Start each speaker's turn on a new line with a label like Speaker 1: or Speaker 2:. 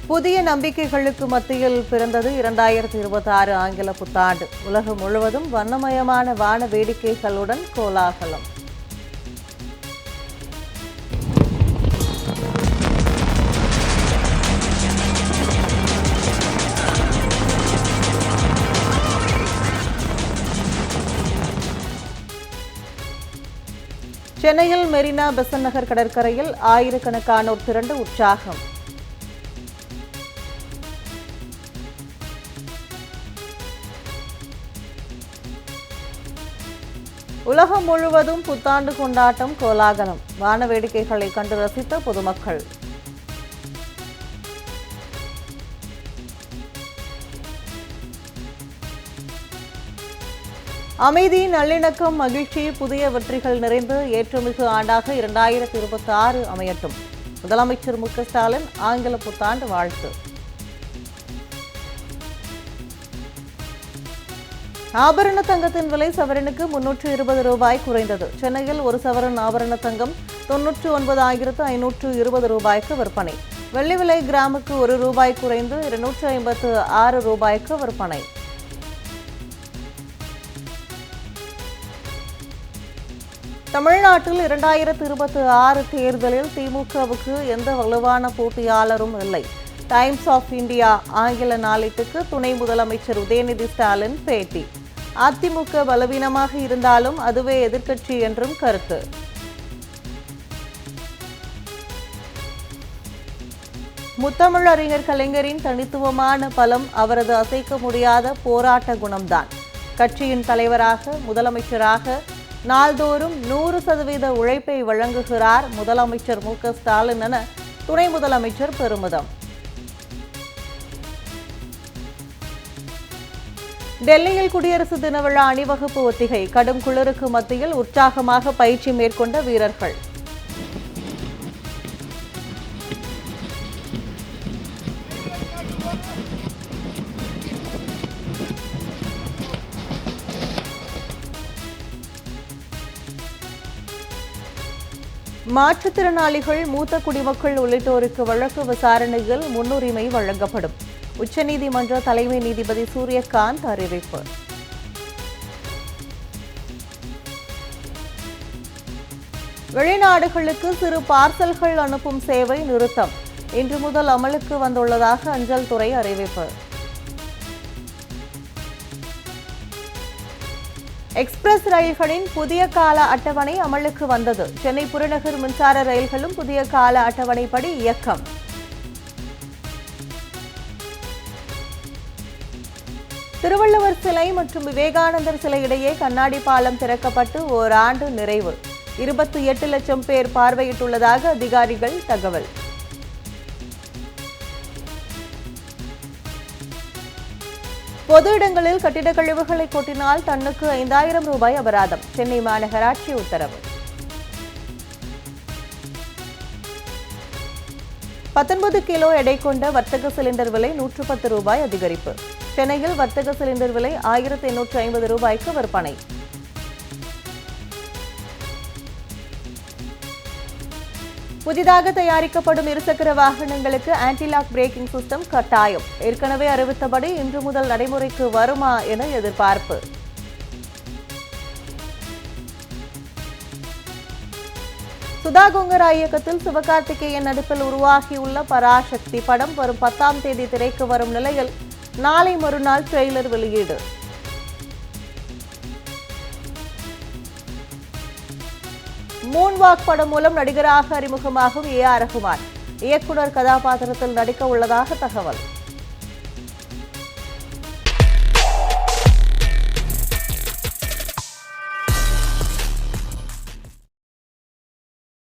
Speaker 1: புதிய நம்பிக்கைகளுக்கு மத்தியில் பிறந்தது 2026 ஆங்கில புத்தாண்டு. உலகம் முழுவதும் வண்ணமயமான வான வேடிக்கைகளுடன் கோலாகலம். சென்னையில் மெரினா பெசன்ட் நகர் கடற்கரையில் ஆயிரக்கணக்கானோர் திரண்டு உற்சாகம். உலகம் முழுவதும் புத்தாண்டு கொண்டாட்டம் கோலாகலம். வான வேடிக்கைகளை கண்டு ரசித்த பொதுமக்கள். அமைதி, நல்லிணக்கம், மகிழ்ச்சி, புதிய வெற்றிகள் நிறைந்து ஏற்றுமிகு ஆண்டாக 2026 அமையட்டும். முதலமைச்சர் மு.க.ஸ்டாலின் ஆங்கில புத்தாண்டு வாழ்த்து. ஆபரண தங்கத்தின் விலை சவரனுக்கு 320 ரூபாய் குறைந்தது. சென்னையில் ஒரு சவரன் ஆபரண தங்கம் 99,520 ரூபாய்க்கு விற்பனை. வெள்ளி விலை கிராமுக்கு 1 ரூபாய் குறைந்து 256 ரூபாய்க்கு விற்பனை. தமிழ்நாட்டில் 2026 தேர்தலில் திமுகவுக்கு எந்த வலுவான போட்டியாளரும் இல்லை. டைம்ஸ் ஆஃப் இந்தியா ஆங்கில நாளேட்டுக்கு துணை முதலமைச்சர் உதயநிதி ஸ்டாலின் பேட்டி. அதிமுக பலவீனமாக இருந்தாலும் அதுவே எதிர்க்கட்சி என்றும் கருத்து. முத்தமிழ் அறிஞர் கலைஞரின் தனித்துவமான பலம் அவரது அசைக்க முடியாத போராட்ட குணம்தான். கட்சியின் தலைவராக, முதலமைச்சராக நாள்தோறும் 100% உழைப்பை வழங்குகிறார் முதலமைச்சர் மு.க.ஸ்டாலின் என துணை முதலமைச்சர் பெருமிதம். டெல்லியில் குடியரசு தின விழா அணிவகுப்பு ஒத்திகை. கடும் குளிருக்கு மத்தியில் உற்சாகமாக பயிற்சி மேற்கொண்ட வீரர்கள். மாற்றுத்திறனாளிகள், மூத்த குடிமக்கள் உள்ளிட்டோருக்கு வழக்கு விசாரணையில் முன்னுரிமை வழங்கப்படும். உச்சநீதிமன்ற தலைமை நீதிபதி சூரியகாந்த் அறிவிப்பு. வெளிநாடுகளுக்கு சிறு பார்சல்கள் அனுப்பும் சேவை நிறுத்தம். இன்று முதல் அமலுக்கு வந்துள்ளதாக அஞ்சல் துறை அறிவிப்பு. எக்ஸ்பிரஸ் ரயில்களின் புதிய கால அட்டவணை அமலுக்கு வந்தது. சென்னை புறநகர் மின்சார ரயில்களும் புதிய கால அட்டவணைப்படி இயக்கம். திருவள்ளுவர் சிலை மற்றும் விவேகானந்தர் சிலை இடையே கண்ணாடி பாலம் திறக்கப்பட்டு ஓராண்டு நிறைவு. 28 லட்சம் பேர் பார்வையிட்டுள்ளதாக அதிகாரிகள் தகவல். பொது இடங்களில் கட்டிட கழிவுகளை கொட்டினால் டன்னுக்கு 5,000 ரூபாய் அபராதம். சென்னை மாநகராட்சி உத்தரவு. 19 கிலோ எடை கொண்ட வர்த்தக சிலிண்டர் விலை 110 ரூபாய் அதிகரிப்பு. சென்னையில் வர்த்தக சிலிண்டர் விலை 1,850 ரூபாய்க்கு விற்பனை. புதிதாக தயாரிக்கப்படும் இருசக்கர வாகனங்களுக்கு ஆன்டி-லாக் பிரேக்கிங் சிஸ்டம் கட்டாயம். ஏற்கனவே அறிவித்தபடி இன்று முதல் நடைமுறைக்கு வருமா என எதிர்பார்ப்பு. சுதா கொங்கரா இயக்கத்தில் சிவகார்த்திகேயன் நடிப்பில் உருவாகியுள்ள பராசக்தி படம் வரும் 10ஆம் தேதி திரைக்கு வரும் நிலையில் நாளை மறுநாள் ட்ரெய்லர் வெளியீடு. மூன்வாக் படம் மூலம் நடிகராக அறிமுகமாகும் ஏ.ஆர். ரஹ்மான் இயக்குனர் கதாபாத்திரத்தில் நடிக்க உள்ளதாக தகவல்.